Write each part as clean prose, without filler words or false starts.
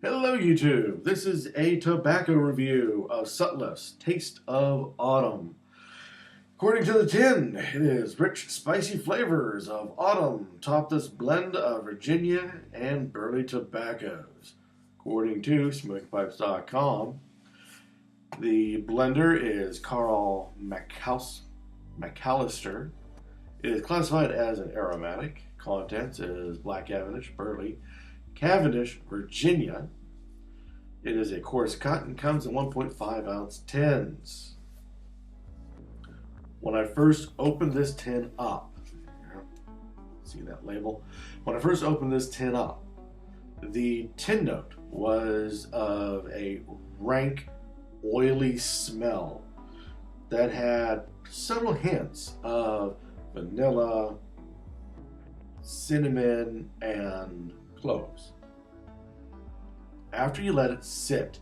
Hello YouTube, this is a tobacco review of Sutliff's Taste of Autumn. According to the tin, it is rich, spicy flavors of autumn top this blend of Virginia and burley tobaccos. According to SmokingPipes.com, the blender is Carl McAllister. It is classified as an aromatic. Contents is Black Cavendish, Burley, Cavendish, Virginia. It is a coarse cut and comes in 1.5 ounce tins. When I first opened this tin up, see that label? When I first opened this tin up, the tin note was of a rank, oily smell that had subtle hints of vanilla, cinnamon, and cloves. After you let it sit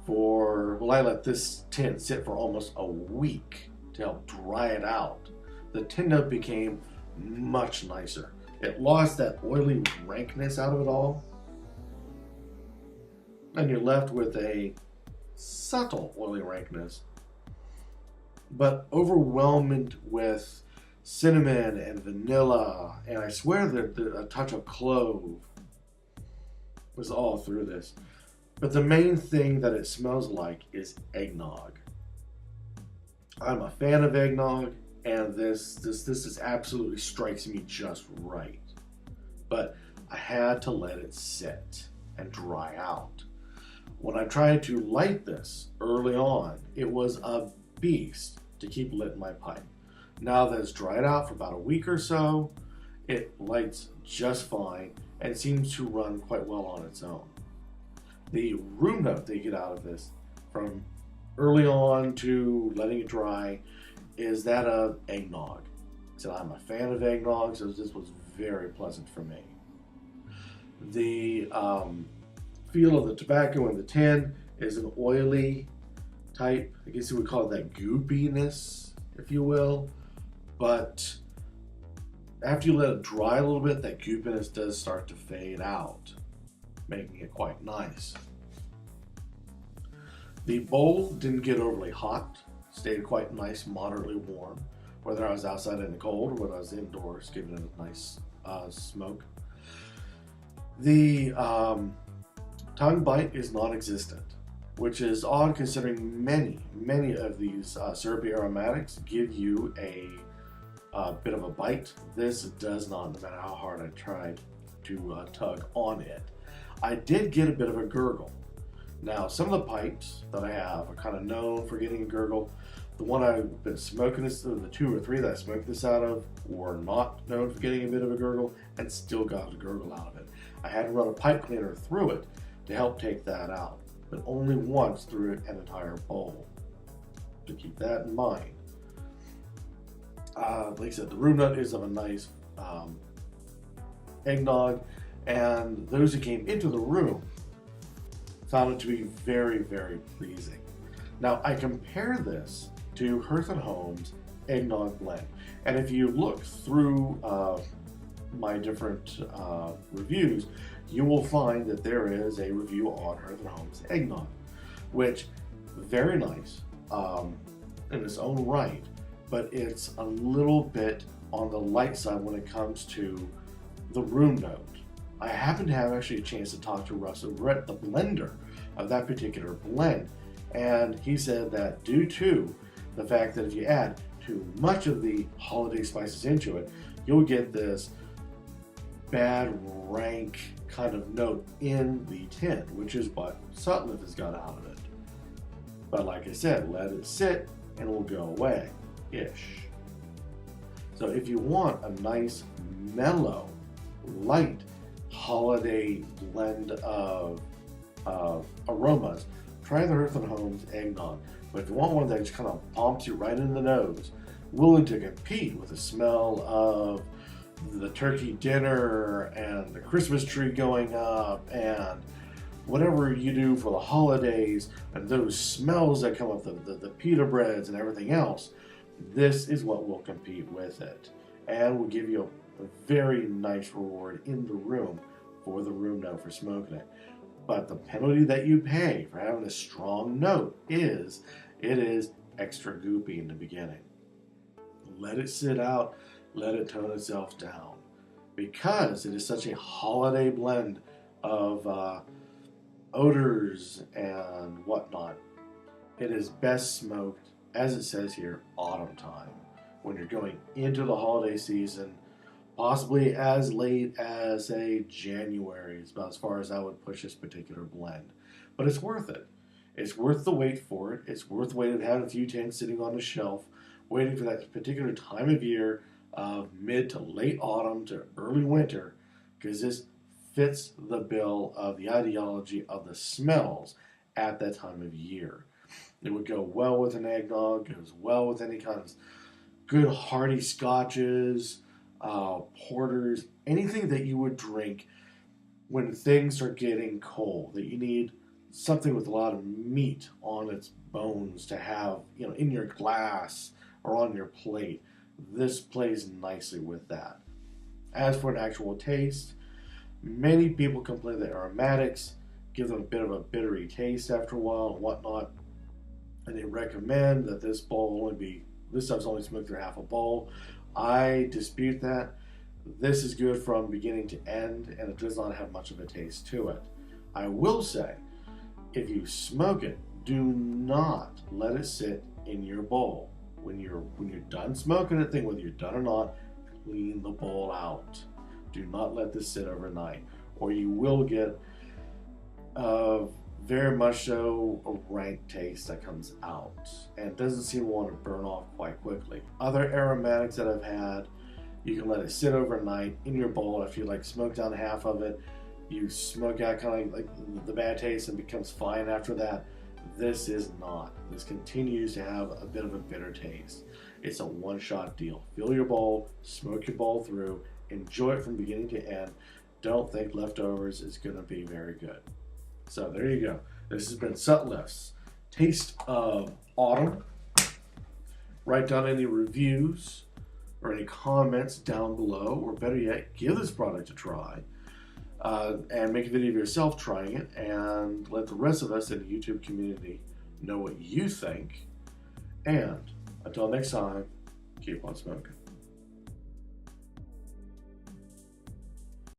I let this tin sit for almost a week to help dry it out. The tin note became much nicer. It lost that oily rankness out of it all, and you're left with a subtle oily rankness, but overwhelmed with cinnamon and vanilla, and I swear that a touch of clove was all through this. But the main thing that it smells like is eggnog. I'm a fan of eggnog, and this is absolutely strikes me just right. But I had to let it sit and dry out. When I tried to light this early on, it was a beast to keep lit in my pipe. Now that it's dried out for about a week or so, it lights just fine and seems to run quite well on its own. The room note that you get out of this, from early on to letting it dry, is that of eggnog. So I'm a fan of eggnog, so this was very pleasant for me. The feel of the tobacco in the tin is an oily type, I guess you would call it that goopiness, if you will. But after you let it dry a little bit, that goopiness does start to fade out, making it quite nice. The bowl didn't get overly hot, stayed quite nice, moderately warm, whether I was outside in the cold or whether I was indoors, giving it a nice smoke. The tongue bite is non-existent, which is odd considering many of these syrupy aromatics give you a bit of a bite. This does not, no matter how hard I tried to tug on it. I did get a bit of a gurgle. Now, some of the pipes that I have are kind of known for getting a gurgle. The one I've been smoking this, the 2 or 3 that I smoked this out of, were not known for getting a bit of a gurgle, and still got a gurgle out of it. I had to run a pipe cleaner through it to help take that out, but only once through an entire bowl. To keep that in mind. Like I said, the room nut is of a nice eggnog, and those who came into the room found it to be very, very pleasing. Now, I compare this to Hearth & Home's eggnog blend, and if you look through my different reviews, you will find that there is a review on Hearth & Home's eggnog, which very nice in its own right, but it's a little bit on the light side when it comes to the room note. I happen to have actually a chance to talk to Russell Brett, the blender of that particular blend, and he said that due to the fact that if you add too much of the holiday spices into it, you'll get this bad, rank kind of note in the tin, which is what Sutliff has got out of it. But like I said, let it sit and it will go away-ish. So if you want a nice, mellow, light holiday blend of aromas, try the Hearth & Home's eggnog. But if you want one that just kind of pumps you right in the nose, willing to compete with the smell of the turkey dinner and the Christmas tree going up and whatever you do for the holidays and those smells that come up, the pita breads and everything else, this is what will compete with it and will give you a very nice reward in the room for the room note for smoking it. But the penalty that you pay for having a strong note is it is extra goopy in the beginning. Let it sit out, let it tone itself down. Because it is such a holiday blend of odors and whatnot, it is best smoked, as it says here, autumn time, when you're going into the holiday season, possibly as late as, say, January is about as far as I would push this particular blend. But it's worth it. It's worth the wait for it. It's worth waiting to have a few tins sitting on the shelf, waiting for that particular time of year of mid to late autumn to early winter, because this fits the bill of the ideology of the smells at that time of year. It would go well with an eggnog, goes well with any kind of good hearty scotches, porters, anything that you would drink when things are getting cold, that you need something with a lot of meat on its bones to have, in your glass or on your plate. This plays nicely with that. As for an actual taste, many people complain that aromatics give them a bit of a bittery taste after a while and whatnot, and they recommend that this stuff's only smoked through half a bowl. I dispute that. This is good from beginning to end, and it does not have much of a taste to it. I will say, if you smoke it, do not let it sit in your bowl. When you're done smoking the thing, whether you're done or not, clean the bowl out. Do not let this sit overnight, or you will get very much so a rank taste that comes out, and it doesn't seem to want to burn off quite quickly. Other aromatics that I've had, you can let it sit overnight in your bowl. If you smoke down half of it, you smoke out kind of like the bad taste and becomes fine after that. This is not. This continues to have a bit of a bitter taste. It's a one-shot deal. Fill your bowl, smoke your bowl through, enjoy it from beginning to end. Don't think leftovers is going to be very good. So there you go. This has been Sutliff's Taste of Autumn. Write down any reviews or any comments down below, or better yet, give this product a try. And make a video of yourself trying it, and let the rest of us in the YouTube community know what you think. And until next time, keep on smoking.